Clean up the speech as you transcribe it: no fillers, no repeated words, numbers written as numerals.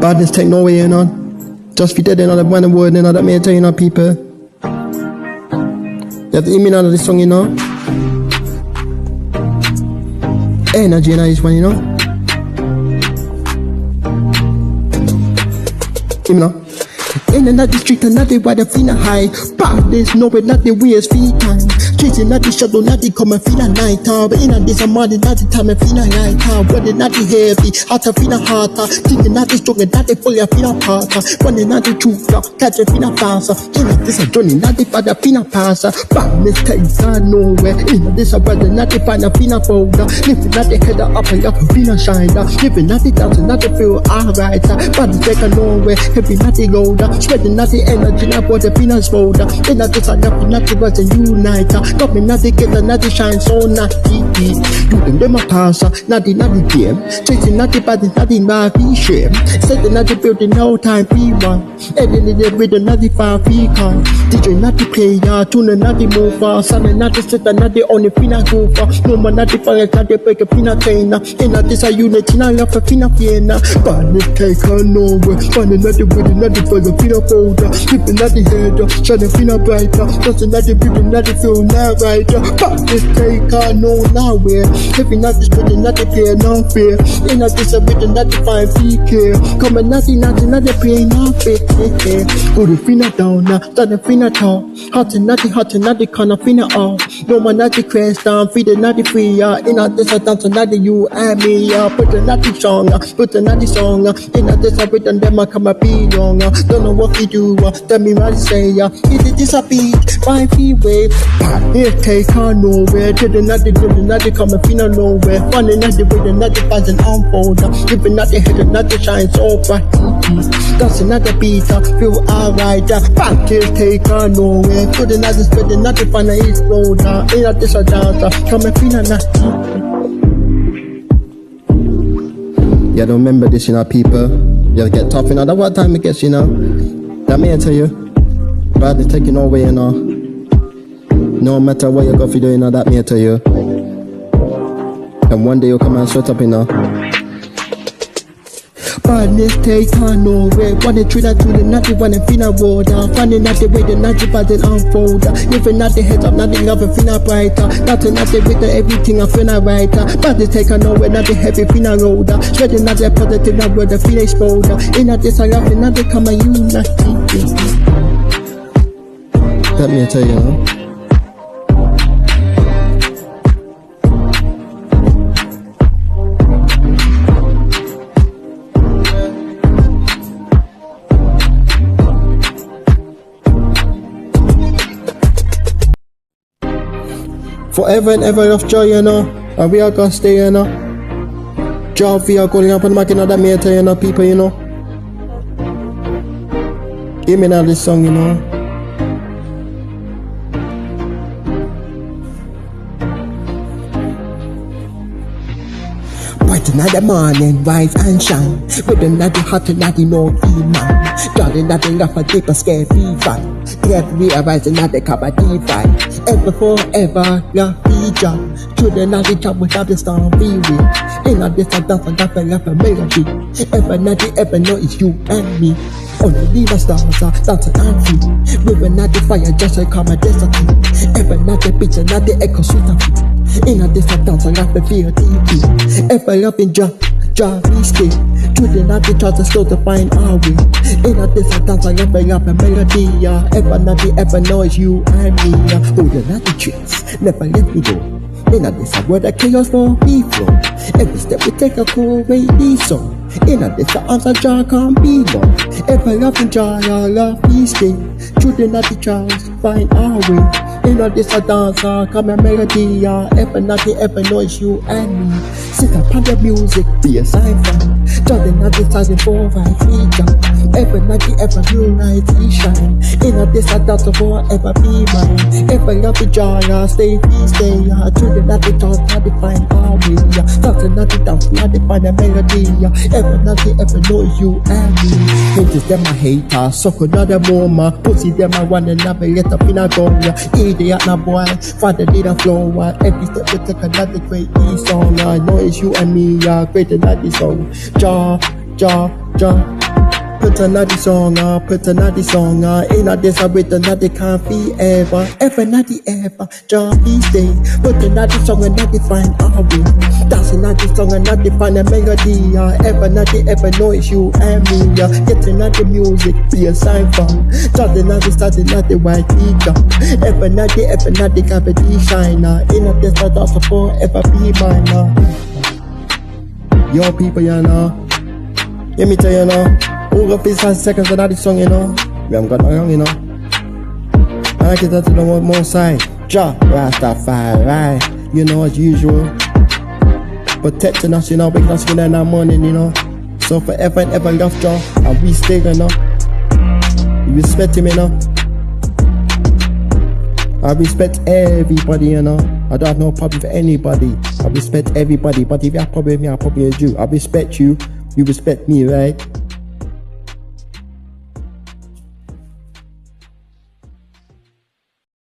Badness take no way, you know. Just be dead, you know, that one word, you know, that may tell you know, people. You have to hear me out of this song, you know. Energy in this one, you know. Hear me now. In another street, another why the feeling high. Badness, no way, not the way feet time. Chasing not the shadow, not the come and feel a night time. But in a this morning, not the time I feel a night time. When they not the heavy, heart I feel a heart. Thinking not the strong, not the fully I feel a part. When they not the truth, catch a feel a pass. In a this a journey, not the father feel a pass. Badness takes nowhere. In a this a brother, not the final feel a folder. Living not the head up, I have feel a shine. Living not the dance, not the feel alright. But the take a nowhere, heavy not the gold. Spreading not the energy, not what the feel a smolder. In a this a love, not the was a unite. Got me not the get not the shine so not the doing them a pass, not the game. Chasing not the body, not the my shame. Setting not the building no time P1. Editing the rhythm, not the 5 feet car. DJ not the player, tuning not the mover. Sunning not the sitter, not the only fina goofer. No man not the fire, not the break a fina trainer. In a this a unity, not love a fina fiena. But this take her nowhere. Finding not the rhythm, not the fire, fina folder. Keeping not the head, shining fina brighter. Doesn't not the rhythm, not the feel right, but this take her no nowhere. If you not this written, not the fear, no fear. In a this a written, not the 5 feet care. Come and nothing, not the pain, no fear. Go the fina down, start the fina tall. Hot and not the corner fina all. No man not the crash down, feed the not the free. In a this a dance, not the you and me. Put the not the song, put the not the song. In a this a written, them I come a be long. Don't know what we do, tell me what to say. Is it this a beat, 5 feet wave? It take her nowhere, didn't not the come and feel nowhere. Funny not the way, not the fans and unfold. Living not the head, not the shine so bright. That's another beat, feel alright. Practice take her nowhere. Couldn't not the spreading, not the fun of each road. Ain't not this a dancer, come and feel not. Yeah, don't remember this, you know, people. You gotta get tough, you know. That's what time it gets, you know. That may I tell you. Badness taking away, you know. No matter what you go for doing, you know, that me I tell you. And one day you'll come and shut up, you know. Badness take her nowhere. One day treat her to the natty one and feel a water. Finding not the way the natty body unfold. Living not the head up, not the love and feel brighter. Not the with everything I feel right. Badness take her nowhere, not the heavy feel a road. Spreading not the positive, not where the feel explode. In not this I love it, not the come and unity. Let me tell you, know. Forever and ever of joy, you know. And we are gonna stay, you know. Job we are going up on the market, you know, that meter, you know, people, you know. Give me now this song, you know. Bright another morning, rise and shine. With another hot and another no man. Darling, nothing left a deeper scare be fun. Get realize another cup of divine. Ever forever, love be jump. To the night jump without the storm be real. In a distant dance and that left a melody. Ever nothing ever know it's you and me. Only leave us stars are dancing and free. We will not the fire just like come a destiny. Ever not the picture, not the echo sweet of it. In a distant dance and that feel TV. Ever loving Jah we stay. To the night we try to slow to find our way. In a distant dance I love a melody. Ever not the ever know it's you and me. Oh the night the tricks, never let me go. In a this word that chaos for me flow. Every step we take a cool baby song. In a this the answer Jah can't be long. Ever loving Jah, love we stay. Through the night we try to find our way. In a this a dancer, come a melody. Ever nothing ever know it's you and me. Sit up on the music, be a cipher. Just the night is starting for right feature. Ever nothing ever feel right, we shine. In a this a dancer forever be mine. Ever loving Jah, stay we stay. Through the night we try to find our way. That's another dance, not to find a melody. Ever nothing ever know it's you and me. Haters them a hater, suck another moment. Pussy them a one another, let up in a go. Idiot na boy, father did a flow. Every step we take another great song. I know it's you and me, greater than this song. Jah. put another song, put another song, in a this with another can't be ever, not ever, just be stay. Put another song and not define our way. That's another song and not define a melody, ever noise you and me, get another music, be a sign from. Just another start another white teacher. Ever not cavity shiner. In a this that support ever be mine. Yo people, you know. Let me tell you now. All of these 5 seconds of that song, you know. We haven't got no young, you know. I like it to the one more side. Ja Rastafari, you know, as usual. Protecting us, you know, making us win in our morning, you know. So forever and ever love Ja, and we stay, you know. We respect him, you know. I respect everybody, you know. I don't have no problem with anybody. I respect everybody, but if you have a problem with me, I have a problem with you. I respect you, you respect me, right?